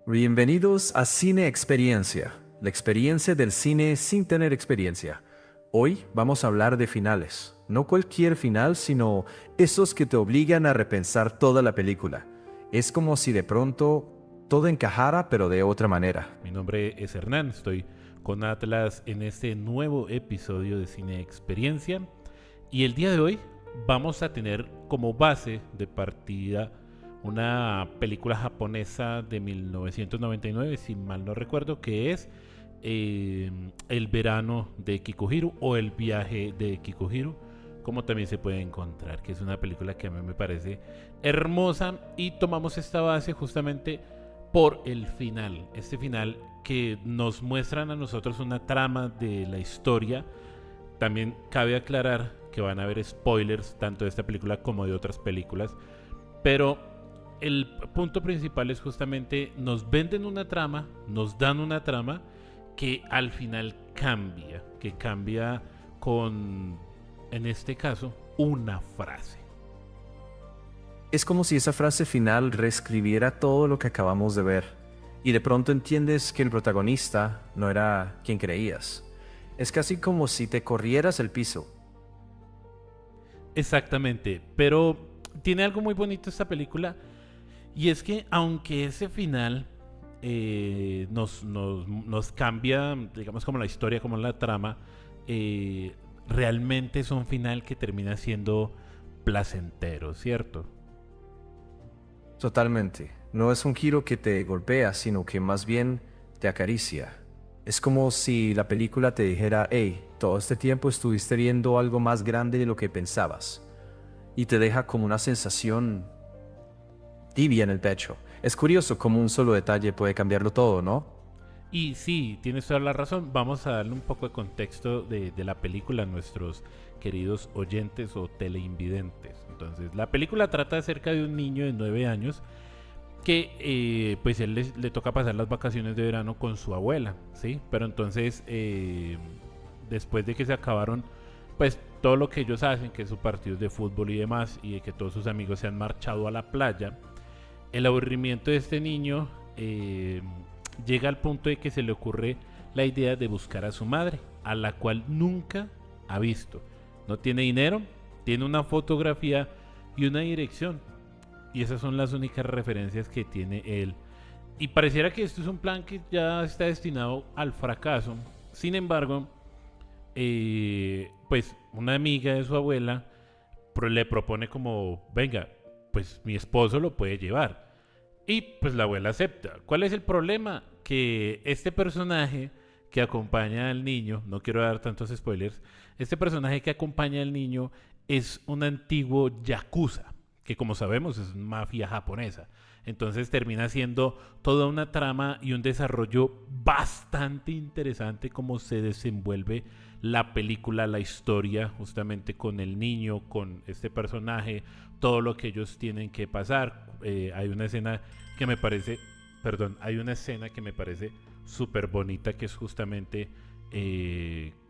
Bienvenidos a Cine Experiencia, la experiencia del cine sin tener experiencia. Hoy vamos a hablar de finales, no cualquier final, sino esos que te obligan a repensar toda la película. Es como si de pronto todo encajara, pero de otra manera. Mi nombre es Hernán, estoy con Atlas en este nuevo episodio de Cine Experiencia y el día de hoy vamos a tener como base de partida una película japonesa de 1999, si mal no recuerdo, que es El verano de Kikuhiro o El viaje de Kikuhiro, como también se puede encontrar, que es una película que a mí me parece hermosa y tomamos esta base justamente por el final, este final que nos muestran a nosotros una trama de la historia. También cabe aclarar que van a haber spoilers tanto de esta película como de otras películas, pero el punto principal es justamente nos venden una trama, nos dan una trama que al final cambia, que cambia con, en este caso, una frase. Es como si esa frase final reescribiera todo lo que acabamos de ver, y de pronto entiendes que el protagonista no era quien creías. Es casi como si te corrieras el piso. Exactamente, pero tiene algo muy bonito esta película y es que aunque ese final nos cambia, digamos, como la historia, como la trama, realmente es un final que termina siendo placentero, ¿cierto? Totalmente. No es un giro que te golpea, sino que más bien te acaricia. Es como si la película te dijera, hey, todo este tiempo estuviste viendo algo más grande de lo que pensabas. Y te deja como una sensación tibia en el pecho. Es curioso cómo un solo detalle puede cambiarlo todo, ¿no? Y sí, tienes toda la razón. Vamos a darle un poco de contexto de la película a nuestros queridos oyentes o teleinvidentes. Entonces, la película trata acerca de un niño de 9 años que pues él le toca pasar las vacaciones de verano con su abuela, ¿sí? Pero entonces, después de que se acabaron, pues todo lo que ellos hacen, que es sus partidos de fútbol y demás, y de que todos sus amigos se han marchado a la playa, el aburrimiento de este niño llega al punto de que se le ocurre la idea de buscar a su madre, a la cual nunca ha visto. No tiene dinero, tiene una fotografía y una dirección. Y esas son las únicas referencias que tiene él. Y pareciera que esto es un plan que ya está destinado al fracaso. Sin embargo, pues una amiga de su abuela le propone como, venga, pues mi esposo lo puede llevar. Y pues la abuela acepta. ¿Cuál es el problema? Que este personaje que acompaña al niño, no quiero dar tantos spoilers, este personaje que acompaña al niño es un antiguo yakuza, que como sabemos es mafia japonesa. Entonces termina siendo toda una trama y un desarrollo bastante interesante como se desenvuelve la película, la historia, justamente con el niño, con este personaje, todo lo que ellos tienen que pasar. Hay una escena que me parece, perdón, hay una escena que me parece súper bonita que es justamente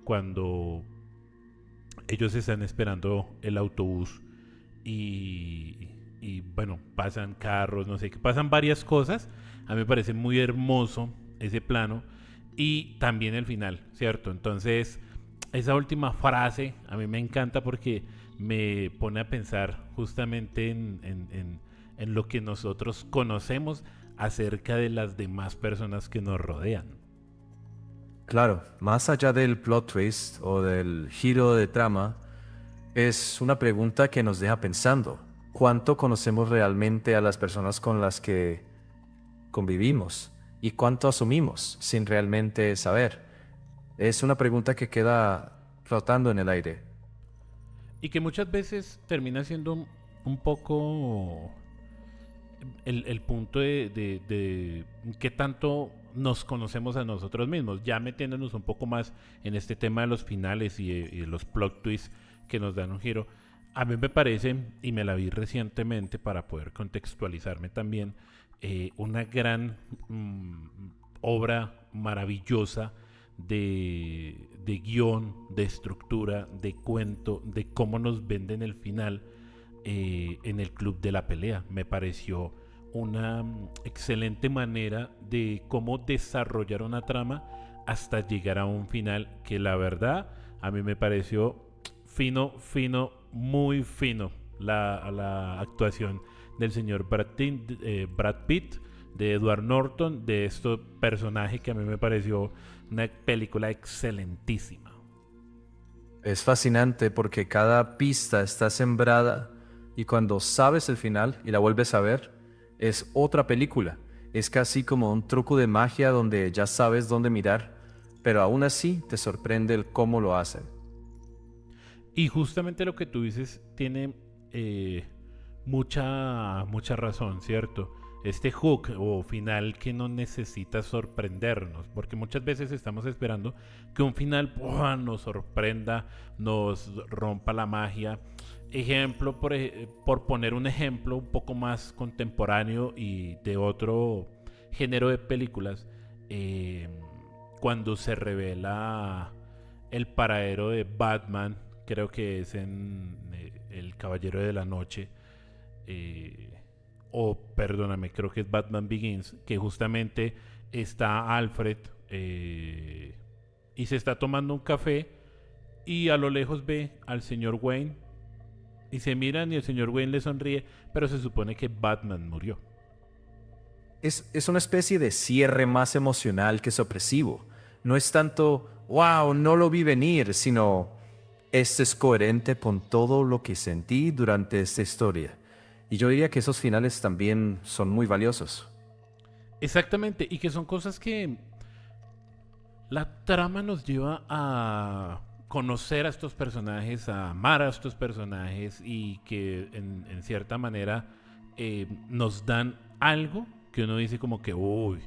cuando ellos están esperando el autobús y bueno, pasan carros, no sé, que pasan varias cosas. A mí me parece muy hermoso ese plano y también el final, ¿cierto? Entonces, esa última frase a mí me encanta porque me pone a pensar justamente en lo que nosotros conocemos acerca de las demás personas que nos rodean. Claro, más allá del plot twist o del giro de trama, es una pregunta que nos deja pensando. ¿Cuánto conocemos realmente a las personas con las que convivimos? ¿Y cuánto asumimos sin realmente saber? Es una pregunta que queda flotando en el aire. Y que muchas veces termina siendo un poco el punto de qué tanto nos conocemos a nosotros mismos, ya metiéndonos un poco más en este tema de los finales y de los plot twists que nos dan un giro. A mí me parece, y me la vi recientemente para poder contextualizarme también, una gran obra maravillosa de guión, de estructura, de cuento, de cómo nos venden el final en el Club de la Pelea. Me pareció una excelente manera de cómo desarrollar una trama hasta llegar a un final que la verdad a mí me pareció muy fino la actuación del señor Brad Pitt, de Edward Norton, de este personaje que a mí me pareció una película excelentísima. Es fascinante porque cada pista está sembrada y cuando sabes el final y la vuelves a ver, es otra película. Es casi como un truco de magia donde ya sabes dónde mirar, pero aún así te sorprende el cómo lo hacen. Y justamente lo que tú dices tiene mucha razón, ¿cierto? Este hook o final que no necesita sorprendernos, porque muchas veces estamos esperando que un final ¡buah!, nos sorprenda, nos rompa la magia. Ejemplo, por poner un ejemplo un poco más contemporáneo y de otro género de películas, eh, cuando se revela el paradero de Batman, creo que es en El Caballero de la Noche, eh, o perdóname, creo que es Batman Begins, que justamente está Alfred y se está tomando un café y a lo lejos ve al señor Wayne y se miran y el señor Wayne le sonríe, pero se supone que Batman murió. Es una especie de cierre más emocional que sorpresivo. No es tanto, wow, no lo vi venir, sino, este es coherente con todo lo que sentí durante esta historia. Y yo diría que esos finales también son muy valiosos. Exactamente, y que son cosas que la trama nos lleva a conocer a estos personajes, a amar a estos personajes y que en cierta manera nos dan algo que uno dice como que, uy,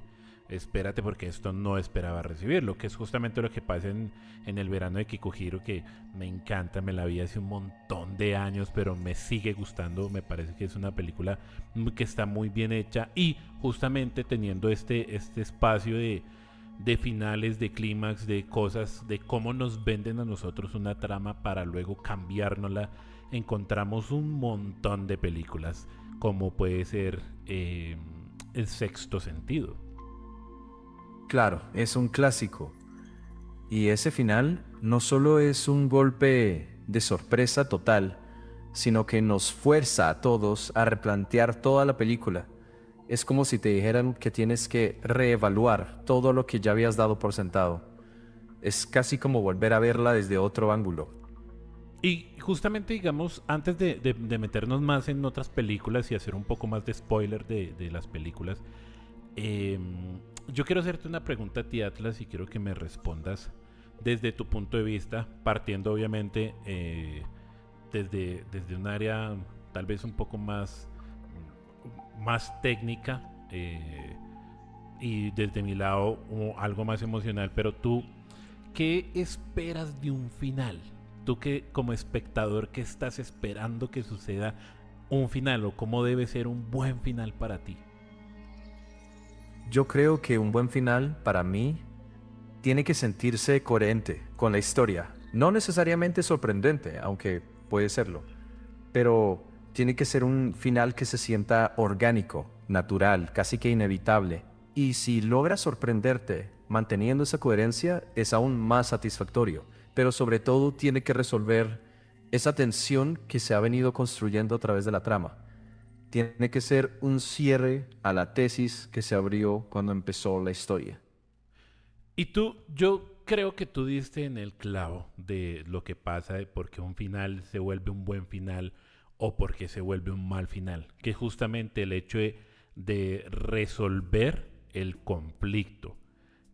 espérate porque esto no esperaba recibirlo, que es justamente lo que pasa en el verano de Kikuhiro, que me encanta, me la vi hace un montón de años, pero me sigue gustando, me parece que es una película que está muy bien hecha y justamente teniendo este espacio de finales, de clímax, de cosas, de cómo nos venden a nosotros una trama para luego cambiárnosla, encontramos un montón de películas, como puede ser El Sexto Sentido. Claro, es un clásico. Y ese final no solo es un golpe de sorpresa total, sino que nos fuerza a todos a replantear toda la película. Es como si te dijeran que tienes que reevaluar todo lo que ya habías dado por sentado. Es casi como volver a verla desde otro ángulo. Y justamente, digamos, antes de meternos más en otras películas y hacer un poco más de spoiler de las películas, eh, yo quiero hacerte una pregunta a ti, Atlas, y quiero que me respondas desde tu punto de vista, partiendo obviamente desde un área tal vez un poco más técnica y desde mi lado algo más emocional, pero tú, ¿qué esperas de un final? Tú que como espectador, ¿qué estás esperando que suceda un final o cómo debe ser un buen final para ti? Yo creo que un buen final, para mí, tiene que sentirse coherente con la historia. No necesariamente sorprendente, aunque puede serlo, pero tiene que ser un final que se sienta orgánico, natural, casi que inevitable. Y si logra sorprenderte manteniendo esa coherencia, es aún más satisfactorio. Pero sobre todo tiene que resolver esa tensión que se ha venido construyendo a través de la trama. Tiene que ser un cierre a la tesis que se abrió cuando empezó la historia. Y tú, yo creo que tú diste en el clavo de lo que pasa, de por qué un final se vuelve un buen final o por qué se vuelve un mal final, que es justamente el hecho de resolver el conflicto.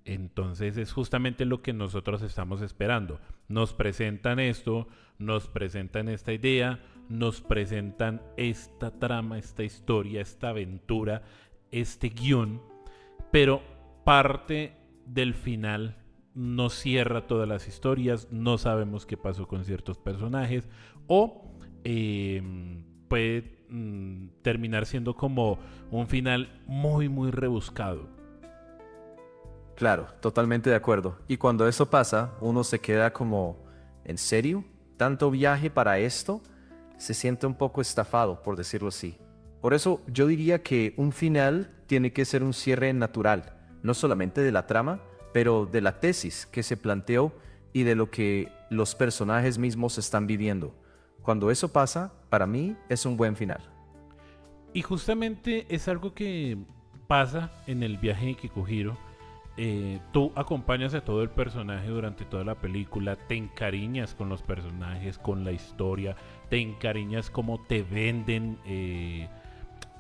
Entonces es justamente lo que nosotros estamos esperando. Nos presentan esto, nos presentan esta idea, nos presentan esta trama, esta historia, esta aventura, este guión, pero parte del final no cierra todas las historias, no sabemos qué pasó con ciertos personajes o puede terminar siendo como un final muy rebuscado. Claro, totalmente de acuerdo. Y cuando eso pasa, uno se queda como, ¿en serio? ¿Tanto viaje para esto? Se siente un poco estafado, por decirlo así. Por eso yo diría que un final tiene que ser un cierre natural, no solamente de la trama, pero de la tesis que se planteó y de lo que los personajes mismos están viviendo. Cuando eso pasa, para mí es un buen final. Y justamente es algo que pasa en el viaje de Kikuhiro. Tú acompañas a todo el personaje durante toda la película, te encariñas con los personajes, con la historia, te encariñas cómo te venden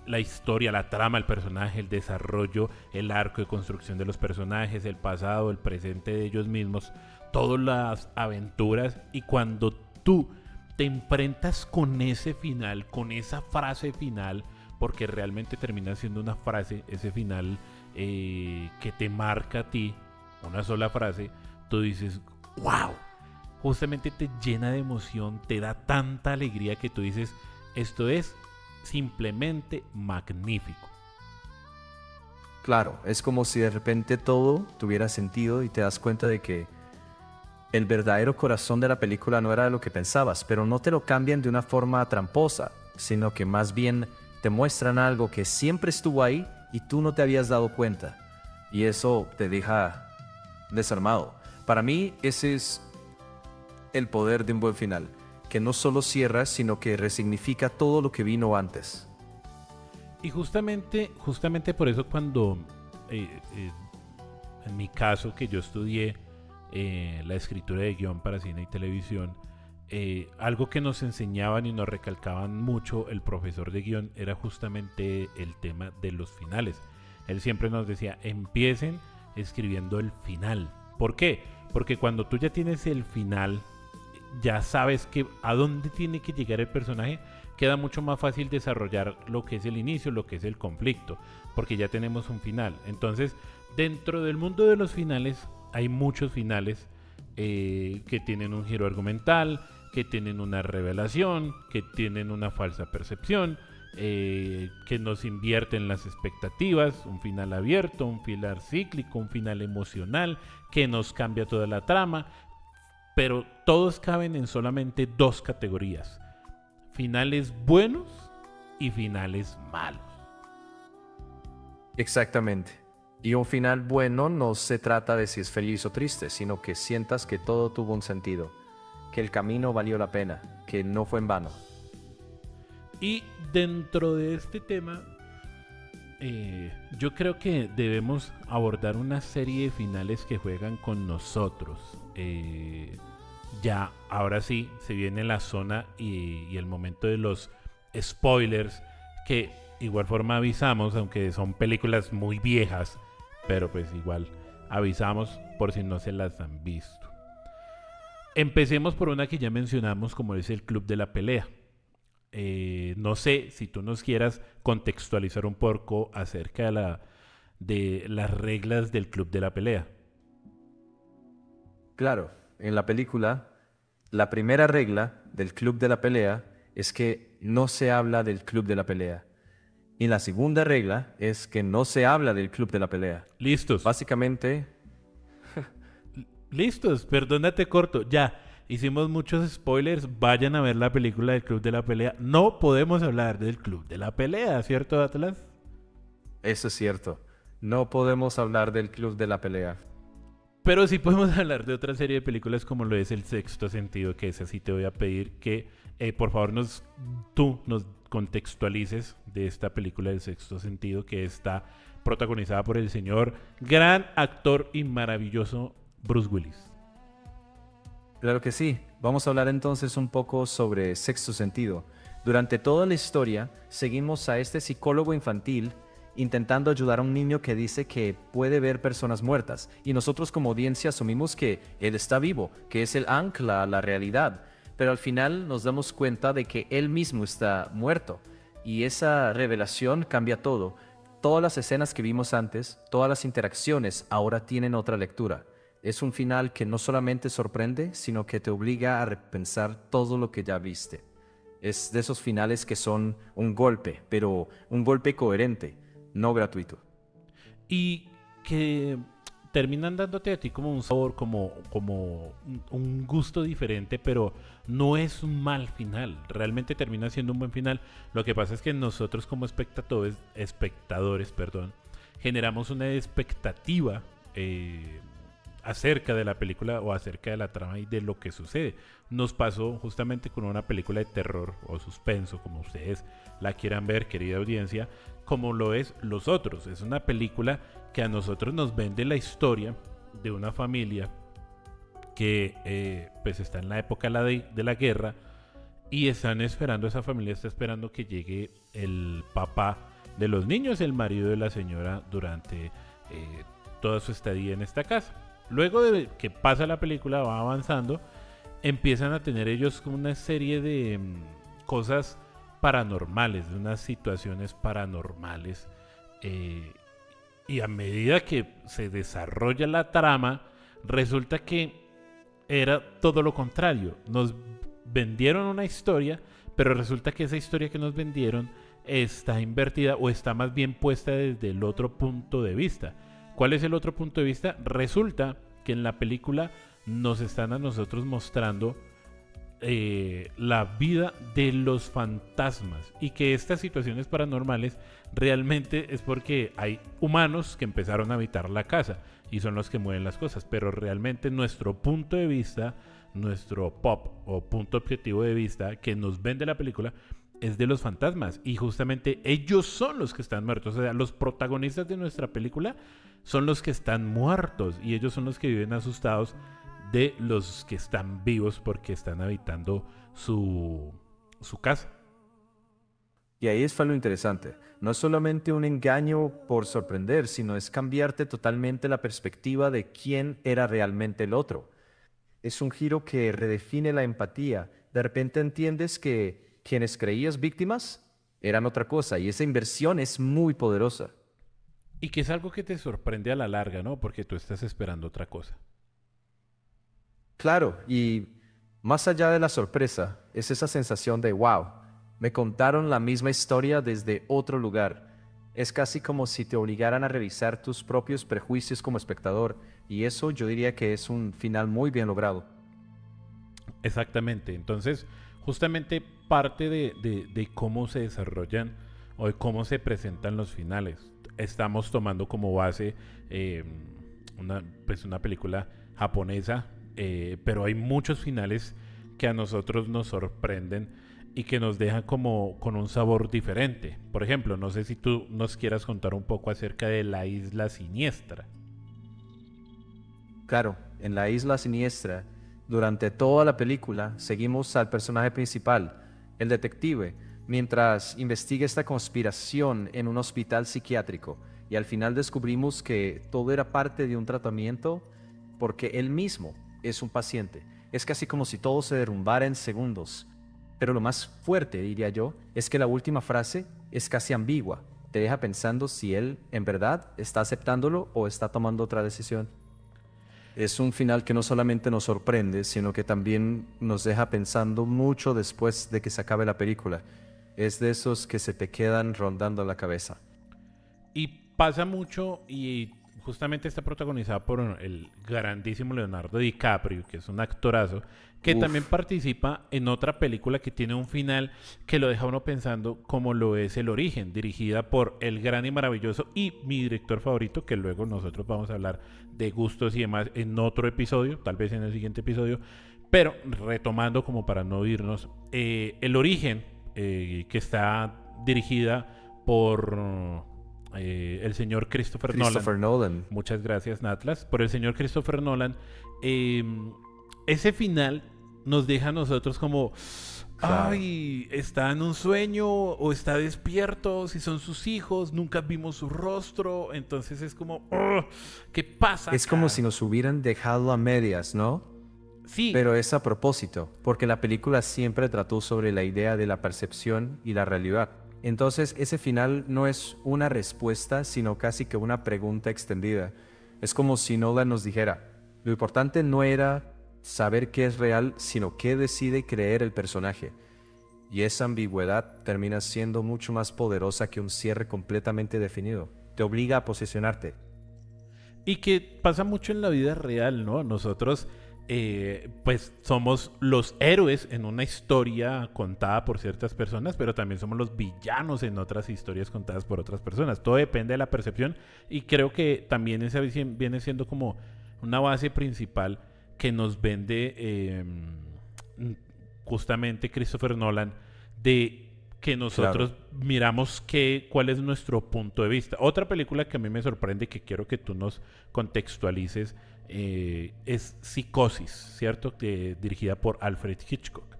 la historia, la trama, el personaje, el desarrollo, el arco de construcción de los personajes, el pasado, el presente de ellos mismos, todas las aventuras. Y cuando tú te enfrentas con ese final, con esa frase final, porque realmente termina siendo una frase, ese final que te marca a ti, una sola frase, tú dices, wow, justamente te llena de emoción, te da tanta alegría que tú dices, esto es simplemente magnífico. Claro, es como si de repente todo tuviera sentido y te das cuenta de que el verdadero corazón de la película no era lo que pensabas, pero no te lo cambian de una forma tramposa, sino que más bien te muestran algo que siempre estuvo ahí y tú no te habías dado cuenta. Y eso te deja desarmado. Para mí ese es el poder de un buen final, que no solo cierra, sino que resignifica todo lo que vino antes. Y justamente por eso cuando, eh, eh, en mi caso que yo estudié la escritura de guión para cine y televisión, algo que nos enseñaban y nos recalcaban mucho el profesor de guión era justamente el tema de los finales. Él siempre nos decía, empiecen escribiendo el final. ¿Por qué? Porque cuando tú ya tienes el final, ya sabes que a dónde tiene que llegar el personaje, queda mucho más fácil desarrollar lo que es el inicio, lo que es el conflicto, porque ya tenemos un final. Entonces, dentro del mundo de los finales, hay muchos finales que tienen un giro argumental, que tienen una revelación, que tienen una falsa percepción, que nos invierten las expectativas, un final abierto, un final cíclico, un final emocional, que nos cambia toda la trama, pero todos caben en solamente dos categorías: finales buenos y finales malos. Exactamente. Y un final bueno no se trata de si es feliz o triste, sino que sientas que todo tuvo un sentido, que el camino valió la pena, que no fue en vano. Y dentro de este tema, yo creo que debemos abordar una serie de finales que juegan con nosotros. Ya, ahora sí, se viene la zona y el momento de los spoilers, que igual forma avisamos, aunque son películas muy viejas, pero pues igual avisamos por si no se las han visto. Empecemos por una que ya mencionamos, como es el Club de la Pelea. No sé si tú nos quieras contextualizar un poco acerca de las reglas del Club de la Pelea. Claro, en la película, la primera regla del club de la pelea es que no se habla del club de la pelea. Y la segunda regla es que no se habla del club de la pelea. Listos. Básicamente, Listos, perdónate corto. Ya, hicimos muchos spoilers. Vayan a ver la película del Club de la Pelea. No podemos hablar del Club de la Pelea, ¿cierto, Atlas? eso es cierto. No podemos hablar del club de la pelea. Pero sí podemos hablar de otra serie de películas como lo es El Sexto Sentido, que es así. Te voy a pedir que por favor tú nos contextualices de esta película del Sexto Sentido, que está protagonizada por el señor, gran actor y maravilloso Bruce Willis. Claro que sí. Vamos a hablar entonces un poco sobre Sexto Sentido. Durante toda la historia, seguimos a este psicólogo infantil intentando ayudar a un niño que dice que puede ver personas muertas, y nosotros como audiencia asumimos que él está vivo, que es el ancla a la realidad, pero al final nos damos cuenta de que él mismo está muerto, y esa revelación cambia todo. Todas las escenas que vimos antes, todas las interacciones ahora tienen otra lectura. Es un final que no solamente sorprende, sino que te obliga a repensar todo lo que ya viste. Es de esos finales que son un golpe, pero un golpe coherente, no gratuito. Y que terminan dándote a ti como un sabor, como un gusto diferente, pero no es un mal final. Realmente termina siendo un buen final. Lo que pasa es que nosotros como espectadores, perdón, generamos una expectativa acerca de la película o acerca de la trama y de lo que sucede. Nos pasó justamente con una película de terror o suspenso, como ustedes la quieran ver, querida audiencia, como lo es Los Otros. Es una película que a nosotros nos vende la historia de una familia que pues está en la época de la guerra y esa familia está esperando que llegue el papá de los niños, el marido de la señora, durante toda su estadía en esta casa. Luego de que pasa la película, va avanzando, empiezan a tener ellos una serie de cosas paranormales, de unas situaciones paranormales. Y a medida que se desarrolla la trama, resulta que era todo lo contrario. Nos vendieron una historia, pero resulta que esa historia que nos vendieron está invertida o está más bien puesta desde el otro punto de vista. ¿Cuál es el otro punto de vista? Resulta que en la película nos están a nosotros mostrando la vida de los fantasmas y que estas situaciones paranormales realmente es porque hay humanos que empezaron a habitar la casa y son los que mueven las cosas, pero realmente nuestro punto de vista, nuestro pop o punto objetivo de vista que nos vende la película es de los fantasmas y justamente ellos son los que están muertos. O sea, los protagonistas de nuestra película son los que están muertos y ellos son los que viven asustados de los que están vivos porque están habitando su casa. Y ahí es lo interesante. No es solamente un engaño por sorprender, sino es cambiarte totalmente la perspectiva de quién era realmente el otro. Es un giro que redefine la empatía. De repente entiendes que quienes creías víctimas eran otra cosa y esa inversión es muy poderosa. Y que es algo que te sorprende a la larga, ¿no? Porque tú estás esperando otra cosa. Claro, y más allá de la sorpresa, es esa sensación de wow, me contaron la misma historia desde otro lugar. Es casi como si te obligaran a revisar tus propios prejuicios como espectador, y eso yo diría que es un final muy bien logrado. Exactamente. Entonces, justamente parte de cómo se desarrollan o de cómo se presentan los finales. Estamos tomando como base pues una película japonesa, pero hay muchos finales que a nosotros nos sorprenden y que nos dejan como con un sabor diferente. Por ejemplo, no sé si tú nos quieras contar un poco acerca de La Isla Siniestra. Claro, en la isla siniestra, durante toda la película, seguimos al personaje principal, el detective, mientras investiga esta conspiración en un hospital psiquiátrico, y al final descubrimos que todo era parte de un tratamiento porque él mismo es un paciente. Es casi como si todo se derrumbara en segundos. Pero lo más fuerte, diría yo, es que la última frase es casi ambigua. Te deja pensando si él en verdad está aceptándolo o está tomando otra decisión. Es un final que no solamente nos sorprende, sino que también nos deja pensando mucho después de que se acabe la película. Es de esos que se te quedan rondando la cabeza. Y pasa mucho y justamente está protagonizada por el grandísimo Leonardo DiCaprio, que es un actorazo, que también Uf, participa en otra película que tiene un final que lo deja uno pensando como lo es El Origen, dirigida por el gran y maravilloso y mi director favorito, que luego nosotros vamos a hablar de gustos y demás en otro episodio, tal vez en el siguiente episodio, pero retomando como para no irnos, El Origen, que está dirigida por el señor Christopher Nolan. Christopher Nolan. Muchas gracias, Natlas. Por el señor Christopher Nolan. Eh, ese final nos deja a nosotros como, Claro. ay, está en un sueño o está despierto, si son sus hijos, nunca vimos su rostro. Entonces es como, "Ugh, ¿qué pasa Es como si acá?" nos hubieran dejado a medias, ¿no? Sí, Pero es a propósito, porque la película siempre trató sobre la idea de la percepción y la realidad. Entonces, ese final no es una respuesta, sino casi que una pregunta extendida. Es como si Nolan nos dijera, lo importante no era saber qué es real, sino qué decide creer el personaje. Y esa ambigüedad termina siendo mucho más poderosa que un cierre completamente definido. Te obliga a posicionarte. Y que pasa mucho en la vida real, ¿no? Nosotros, pues, somos los héroes en una historia contada por ciertas personas, pero también somos los villanos en otras historias contadas por otras personas. Todo depende de la percepción y creo que también esa viene siendo como una base principal que nos vende justamente Christopher Nolan de que nosotros miramos cuál es nuestro punto de vista. Otra película que a mí me sorprende, que quiero que tú nos contextualices, es Psicosis, ¿cierto? Dirigida por Alfred Hitchcock.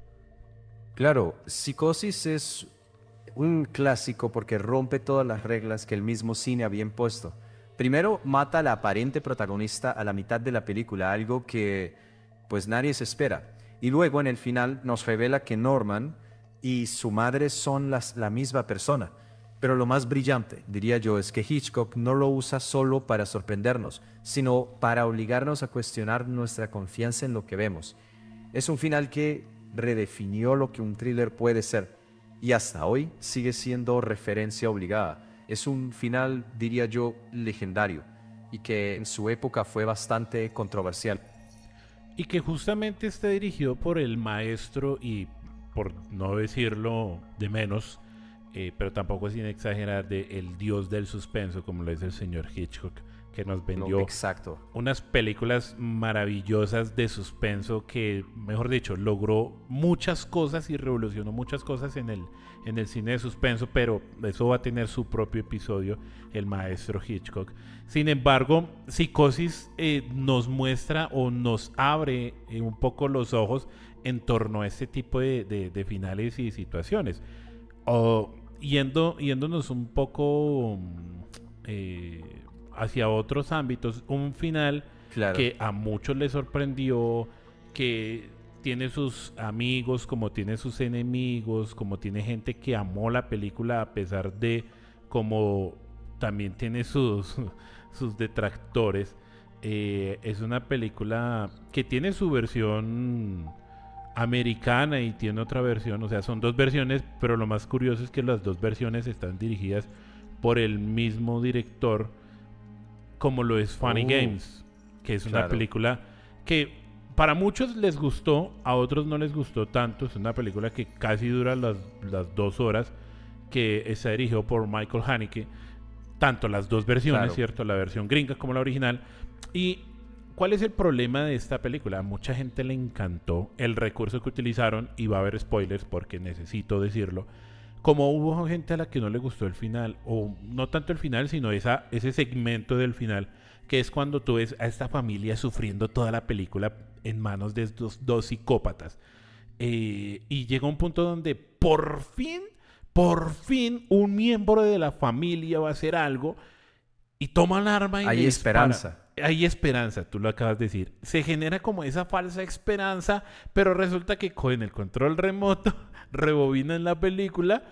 Claro, Psicosis es un clásico porque rompe todas las reglas que el mismo cine había impuesto. Primero, mata a la aparente protagonista a la mitad de la película, algo que pues nadie se espera. Y luego en el final nos revela que Norman y su madre son la misma persona. Pero lo más brillante, diría yo, es que Hitchcock no lo usa solo para sorprendernos, sino para obligarnos a cuestionar nuestra confianza en lo que vemos. Es un final que redefinió lo que un thriller puede ser y hasta hoy sigue siendo referencia obligada. Es un final, diría yo, legendario y que en su época fue bastante controversial. Y que justamente está dirigido por el maestro y, por no decirlo de menos, pero tampoco sin exagerar, de el dios del suspenso, como lo es el señor Hitchcock, que nos vendió Exacto. unas películas maravillosas de suspenso que, mejor dicho, logró muchas cosas y revolucionó muchas cosas en el cine de suspenso, pero eso va a tener su propio episodio, el maestro Hitchcock. Sin embargo, Psicosis nos muestra o nos abre un poco los ojos en torno a este tipo de finales y situaciones. Yéndonos un poco hacia otros ámbitos, un final Claro. que a muchos les sorprendió, que tiene sus amigos, como tiene sus enemigos, como tiene gente que amó la película a pesar de, como también tiene sus detractores. Es una película que tiene su versión americana y tiene otra versión, o sea, son dos versiones, pero lo más curioso es que las dos versiones están dirigidas por el mismo director, como lo es Funny Games, que es una película que para muchos les gustó, a otros no les gustó tanto. Es una película que casi dura las 2 horas, que está dirigido por Michael Haneke, tanto las dos versiones, ¿cierto? La versión gringa como la original. Y ¿cuál es el problema de esta película? A mucha gente le encantó el recurso que utilizaron, y va a haber spoilers porque necesito decirlo. Como hubo gente a la que no le gustó el final, o no tanto el final, sino ese segmento del final, que es cuando tú ves a esta familia sufriendo toda la película en manos de estos dos psicópatas. Y llega un punto donde por fin, un miembro de la familia va a hacer algo y toma el arma y hay esperanza. Hay esperanza, tú lo acabas de decir. Se genera como esa falsa esperanza, pero resulta que con el control remoto rebobinan la película,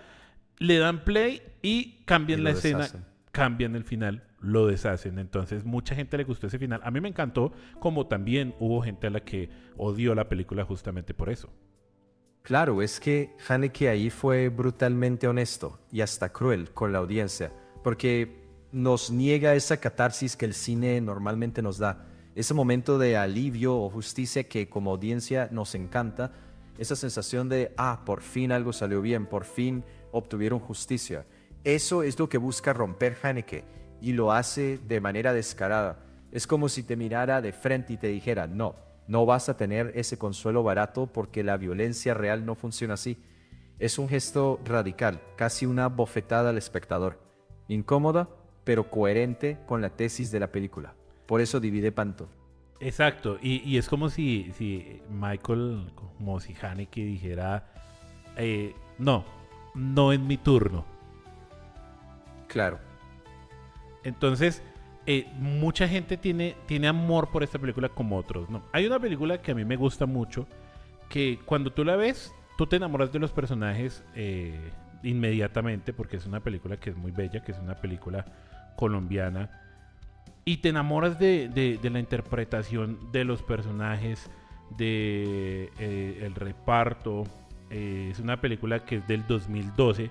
le dan play y cambian la escena, cambian el final, lo deshacen. Entonces mucha gente le gustó ese final. A mí me encantó, como también hubo gente a la que odió la película justamente por eso. Claro, es que Haneke ahí fue brutalmente honesto y hasta cruel con la audiencia, porque nos niega esa catarsis que el cine normalmente nos da, ese momento de alivio o justicia que como audiencia nos encanta, esa sensación de, por fin algo salió bien, por fin obtuvieron justicia. Eso es lo que busca romper Haneke y lo hace de manera descarada. Es como si te mirara de frente y te dijera, no vas a tener ese consuelo barato porque la violencia real no funciona así. Es un gesto radical, casi una bofetada al espectador. Incómoda, pero coherente con la tesis de la película. Por eso divide tanto. Exacto, y es como si Michael, como si Haneke dijera, no es mi turno. Claro. Entonces, mucha gente tiene amor por esta película como otros, ¿no? Hay una película que a mí me gusta mucho, que cuando tú la ves, tú te enamoras de los personajes inmediatamente, porque es una película que es muy bella, que es una película colombiana, y te enamoras de la interpretación de los personajes, de el reparto. Es una película que es del 2012.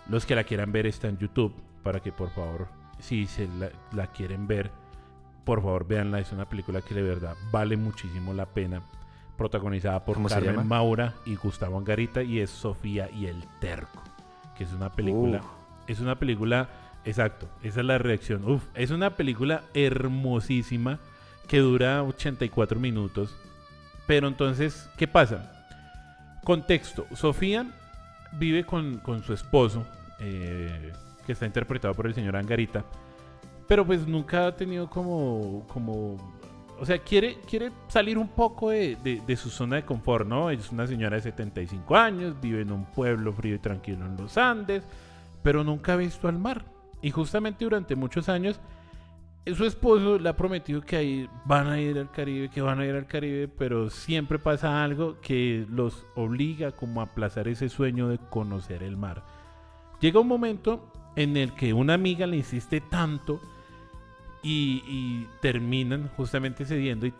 Los que la quieran ver está en YouTube, para que por favor, si se la quieren ver, por favor, véanla. Es una película que de verdad vale muchísimo la pena. Protagonizada por ¿Cómo se Carmen llama? Maura y Gustavo Angarita, y es Sofía y el Terco, que es una película. Es una película, exacto, esa es la reacción. Uf, es una película hermosísima que dura 84 minutos. Pero entonces, ¿qué pasa? Contexto: Sofía vive con su esposo, que está interpretado por el señor Angarita, pero pues nunca ha tenido o sea, quiere salir un poco de su zona de confort, ¿no? Ella es una señora de 75 años, vive en un pueblo frío y tranquilo en los Andes, pero nunca ha visto al mar. Y justamente durante muchos años, su esposo le ha prometido que ahí van a ir al Caribe, pero siempre pasa algo que los obliga como a aplazar ese sueño de conocer el mar. Llega un momento en el que una amiga le insiste tanto y terminan justamente cediendo y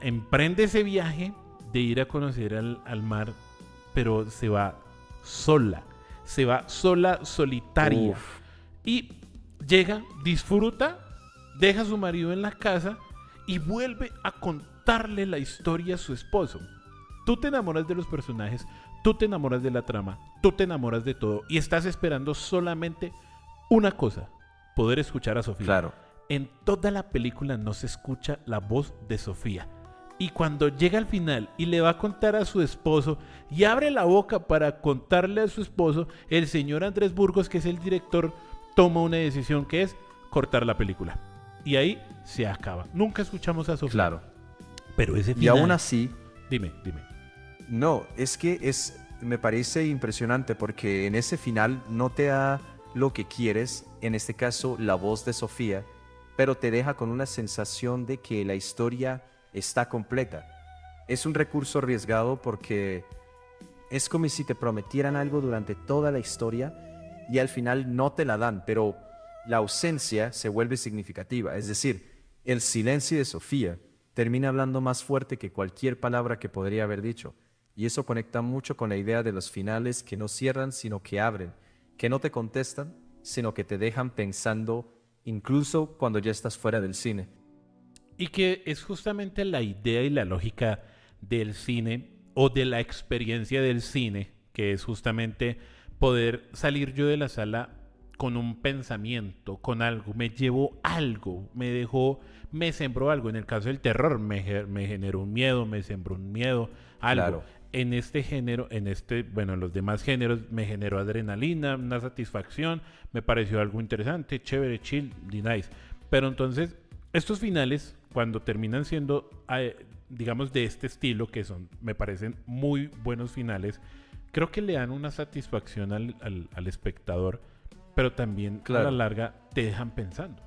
emprende ese viaje de ir a conocer al mar, pero se va sola, solitaria. Uf, Y llega, disfruta, deja a su marido en la casa y vuelve a contarle la historia a su esposo. Tú te enamoras de los personajes, tú te enamoras de la trama, tú te enamoras de todo y estás esperando solamente una cosa: poder escuchar a Sofía. claro. En toda la película no se escucha la voz de Sofía. Y cuando llega al final y le va a contar a su esposo y abre la boca para contarle a su esposo, el señor Andrés Burgos, que es el director, toma una decisión que es cortar la película. Y ahí se acaba. Nunca escuchamos a Sofía. Claro. Pero ese final... Y aún así, Dime. no, me parece impresionante porque en ese final no te da lo que quieres, en este caso la voz de Sofía, pero te deja con una sensación de que la historia está completa. Es un recurso arriesgado porque es como si te prometieran algo durante toda la historia y al final no te la dan, pero la ausencia se vuelve significativa. Es decir, el silencio de Sofía termina hablando más fuerte que cualquier palabra que podría haber dicho. Y eso conecta mucho con la idea de los finales que no cierran, sino que abren, que no te contestan, sino que te dejan pensando incluso cuando ya estás fuera del cine. Y que es justamente la idea y la lógica del cine o de la experiencia del cine, que es justamente poder salir yo de la sala con un pensamiento, con algo, me llevó algo, me sembró algo. En el caso del terror, me generó un miedo, me sembró un miedo, algo. Claro, En este género, en los demás géneros, me generó adrenalina, una satisfacción, me pareció algo interesante, chévere, chill, y nice. Pero entonces, estos finales, cuando terminan siendo, digamos, de este estilo, me parecen muy buenos finales, creo que le dan una satisfacción al espectador, pero también a la claro. larga te dejan pensando.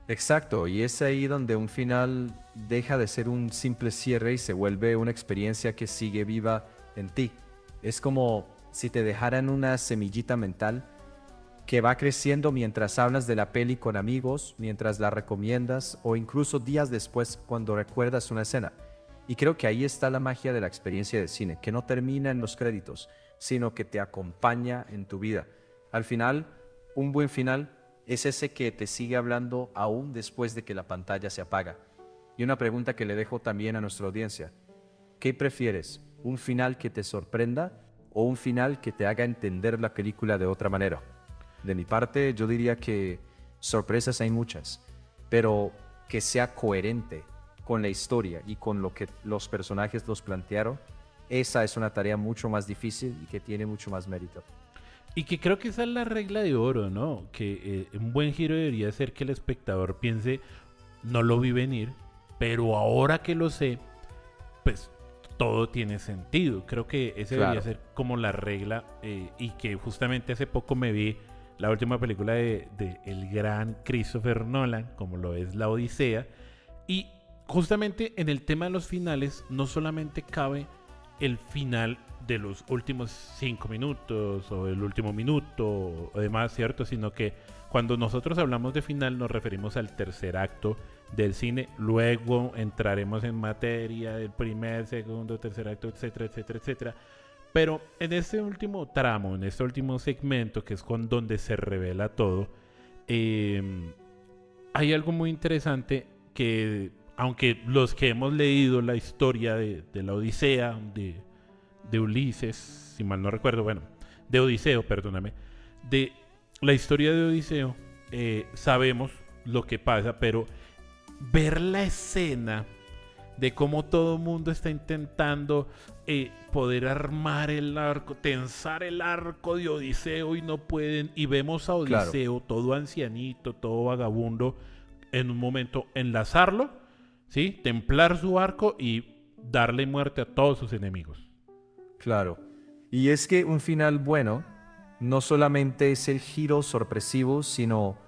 Exacto, y es ahí donde un final deja de ser un simple cierre y se vuelve una experiencia que sigue viva en ti. Es como si te dejaran una semillita mental que va creciendo mientras hablas de la peli con amigos, mientras la recomiendas o incluso días después cuando recuerdas una escena. Y creo que ahí está la magia de la experiencia de cine, que no termina en los créditos, sino que te acompaña en tu vida. Al final, un buen final es ese que te sigue hablando aún después de que la pantalla se apaga. Y una pregunta que le dejo también a nuestra audiencia: ¿qué prefieres? ¿Un final que te sorprenda o un final que te haga entender la película de otra manera? De mi parte, yo diría que sorpresas hay muchas, pero que sea coherente con la historia y con lo que los personajes nos plantearon, esa es una tarea mucho más difícil y que tiene mucho más mérito. Y que creo que esa es la regla de oro, ¿no? Que un buen giro debería ser que el espectador piense, no lo vi venir, pero ahora que lo sé, pues todo tiene sentido. Creo que ese debería Claro, ser como la regla, y que justamente hace poco me vi la última película de el gran Christopher Nolan, como lo es La Odisea, y justamente en el tema de los finales no solamente cabe el final de los últimos 5 minutos o el último minuto o demás, ¿cierto? Sino que cuando nosotros hablamos de final nos referimos al tercer acto del cine. Luego entraremos en materia del primer, segundo, tercer acto, etcétera, etcétera, etcétera. Pero en este último tramo, en este último segmento, que es con donde se revela todo, eh, hay algo muy interesante que, aunque los que hemos leído la historia de la Odisea, de Ulises, si mal no recuerdo, bueno, de Odiseo, perdóname, de la historia de Odiseo, sabemos lo que pasa, pero ver la escena de cómo todo el mundo está intentando poder armar el arco, tensar el arco de Odiseo y no pueden, y vemos a Claro, Odiseo todo ancianito, todo vagabundo, en un momento enlazarlo, ¿sí? Templar su arco y darle muerte a todos sus enemigos. claro. Y es que un final bueno no solamente es el giro sorpresivo, sino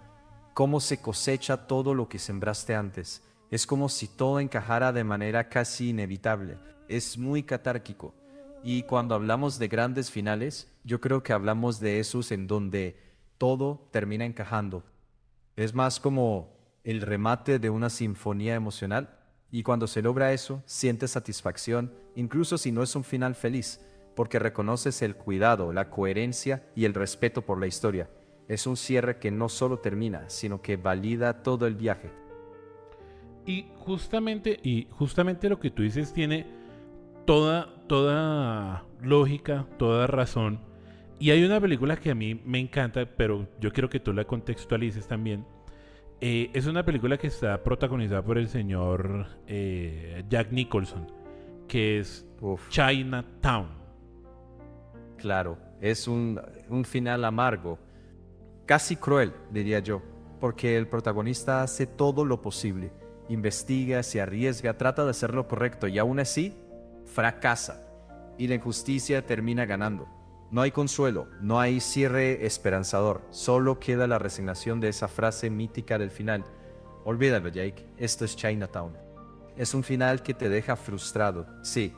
cómo se cosecha todo lo que sembraste antes. Es como si todo encajara de manera casi inevitable. Es muy catárquico. Y cuando hablamos de grandes finales, yo creo que hablamos de esos en donde todo termina encajando. Es más como el remate de una sinfonía emocional. Y cuando se logra eso, sientes satisfacción, incluso si no es un final feliz, porque reconoces el cuidado, la coherencia y el respeto por la historia. Es un cierre que no solo termina, sino que valida todo el viaje. Y justamente lo que tú dices tiene toda lógica, toda razón. Y hay una película que a mí me encanta, pero yo quiero que tú la contextualices también. Es una película que está protagonizada por el señor Jack Nicholson, que es Uf, Chinatown. claro, es un final amargo, casi cruel, diría yo, porque el protagonista hace todo lo posible, investiga, se arriesga, trata de hacer lo correcto y aún así fracasa y la injusticia termina ganando. No hay consuelo, no hay cierre esperanzador, solo queda la resignación de esa frase mítica del final. Olvídalo, Jake, esto es Chinatown. Es un final que te deja frustrado, sí,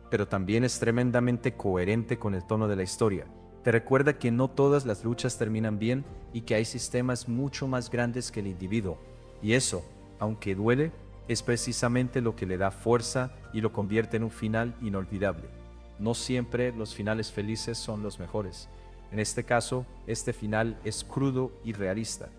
pero también es tremendamente coherente con el tono de la historia. Te recuerda que no todas las luchas terminan bien y que hay sistemas mucho más grandes que el individuo. Y eso, aunque duele, es precisamente lo que le da fuerza y lo convierte en un final inolvidable. No siempre los finales felices son los mejores. En este caso, este final es crudo y realista.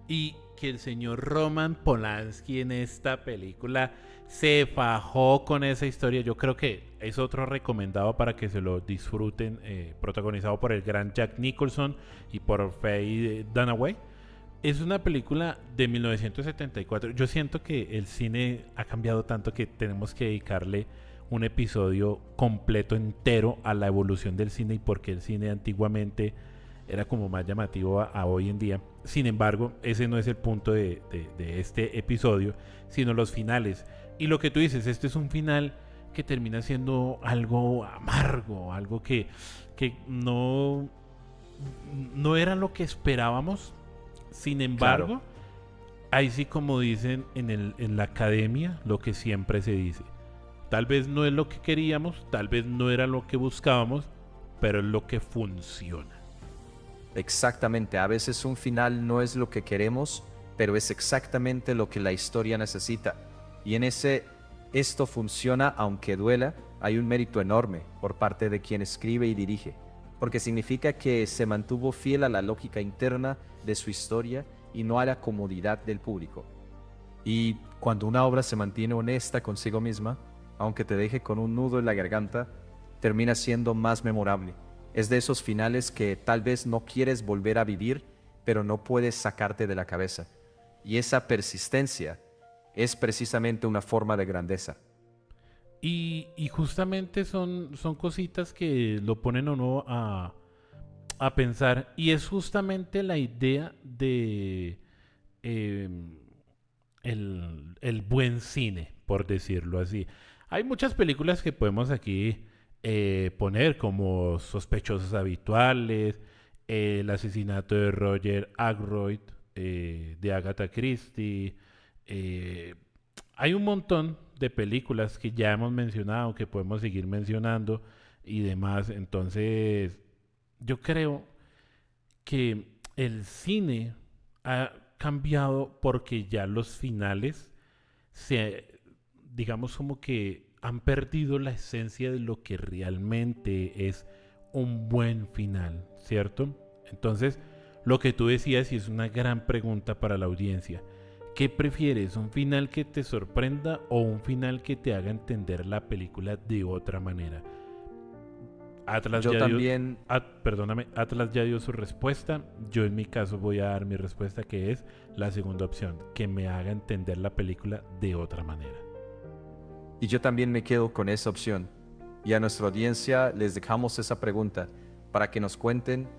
Y que el señor Roman Polanski en esta película se fajó con esa historia. Yo creo que es otro recomendado para que se lo disfruten, protagonizado por el gran Jack Nicholson y por Faye Dunaway. Es una película de 1974. Yo siento que el cine ha cambiado tanto que tenemos que dedicarle un episodio completo entero a la evolución del cine y por qué el cine antiguamente era como más llamativo a hoy en día. Sin embargo, ese no es el punto de este episodio, sino los finales. Y lo que tú dices, este es un final que termina siendo algo amargo, algo que no era lo que esperábamos. Sin Claro, embargo, ahí sí como dicen en la academia, lo que siempre se dice. Tal vez no es lo que queríamos, tal vez no era lo que buscábamos, pero es lo que funciona. exactamente. A veces un final no es lo que queremos, pero es exactamente lo que la historia necesita. Y en ese esto funciona aunque duela, hay un mérito enorme por parte de quien escribe y dirige, porque significa que se mantuvo fiel a la lógica interna de su historia y no a la comodidad del público. Y cuando una obra se mantiene honesta consigo misma, aunque te deje con un nudo en la garganta, termina siendo más memorable. Es de esos finales que tal vez no quieres volver a vivir, pero no puedes sacarte de la cabeza. Y esa persistencia es precisamente una forma de grandeza. Y justamente son cositas que lo ponen a uno a pensar. Y es justamente la idea de eh, el buen cine, por decirlo así. Hay muchas películas que podemos aquí poner como sospechosos habituales, el asesinato de Roger Ackroyd, de Agatha Christie. eh, Hay un montón de películas que ya hemos mencionado, que podemos seguir mencionando y demás. Entonces, yo creo que el cine ha cambiado porque ya los finales digamos como que han perdido la esencia de lo que realmente es un buen final, ¿cierto? Entonces, lo que tú decías y es una gran pregunta para la audiencia. ¿Qué prefieres? ¿Un final que te sorprenda o un final que te haga entender la película de otra manera? Atlas Yo ya dio, también, perdóname, Atlas ya dio su respuesta. Yo en mi caso voy a dar mi respuesta, que es la segunda opción, que me haga entender la película de otra manera. y yo también me quedo con esa opción. Y a nuestra audiencia les dejamos esa pregunta para que nos cuenten.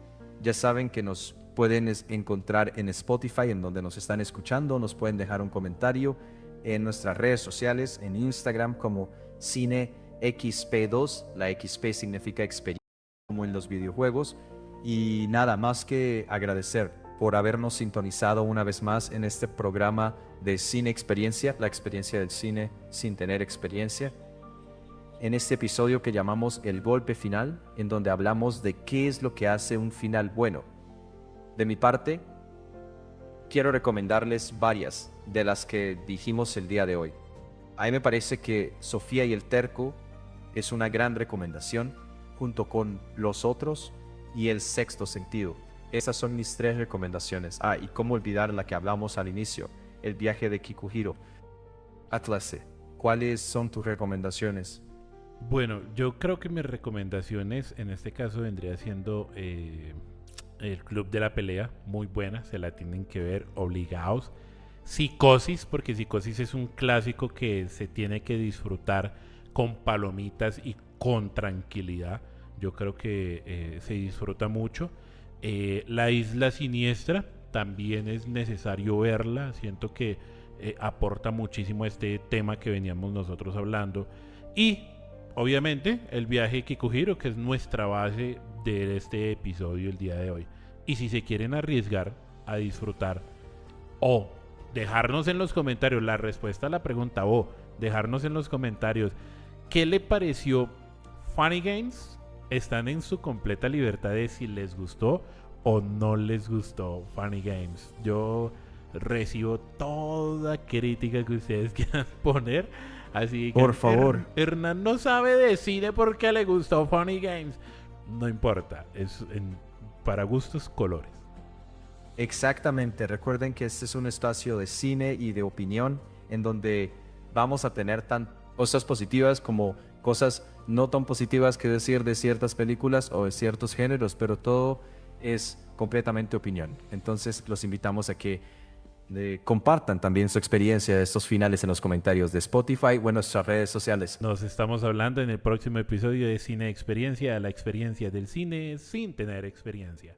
Ya saben que nos pueden encontrar en Spotify, en donde nos están escuchando. Nos pueden dejar un comentario en nuestras redes sociales, en Instagram como CineXP2. La XP significa experiencia, como en los videojuegos. Y nada más que agradecer por habernos sintonizado una vez más en este programa de Cine Experiencia, la experiencia del cine sin tener experiencia. En este episodio que llamamos El Golpe Final, en donde hablamos de qué es lo que hace un final bueno. De mi parte, quiero recomendarles varias de las que dijimos el día de hoy. A mí me parece que Sofía y el Terco es una gran recomendación, junto con Los Otros y El Sexto Sentido. Esas son mis 3 recomendaciones. Y cómo olvidar la que hablamos al inicio, El viaje de Kikuhiro. Atlase, ¿cuáles son tus recomendaciones? Bueno, yo creo que mis recomendaciones en este caso vendría siendo El Club de la Pelea, muy buena, se la tienen que ver obligados. Psicosis, porque Psicosis es un clásico que se tiene que disfrutar con palomitas y con tranquilidad. Yo creo que se disfruta mucho. La Isla Siniestra también es necesario verla. Siento que aporta muchísimo a este tema que veníamos nosotros hablando. Y obviamente el viaje de Kikuhiro, que es nuestra base de este episodio el día de hoy. Y si se quieren arriesgar a disfrutar o dejarnos en los comentarios la respuesta a la pregunta, o dejarnos en los comentarios qué le pareció Funny Games, están en su completa libertad de si les gustó o no les gustó Funny Games. Yo recibo toda crítica que ustedes quieran poner. Así que Por favor. Hernán no sabe de cine porque le gustó Funny Games. No importa, para gustos colores. Exactamente, recuerden que este es un espacio de cine y de opinión en donde vamos a tener tan cosas positivas como cosas no tan positivas que decir de ciertas películas o de ciertos géneros, pero todo es completamente opinión. Entonces los invitamos a que compartan también su experiencia de estos finales en los comentarios de Spotify o en nuestras redes sociales. Nos estamos hablando en el próximo episodio de Cine Experiencia, la experiencia del cine sin tener experiencia.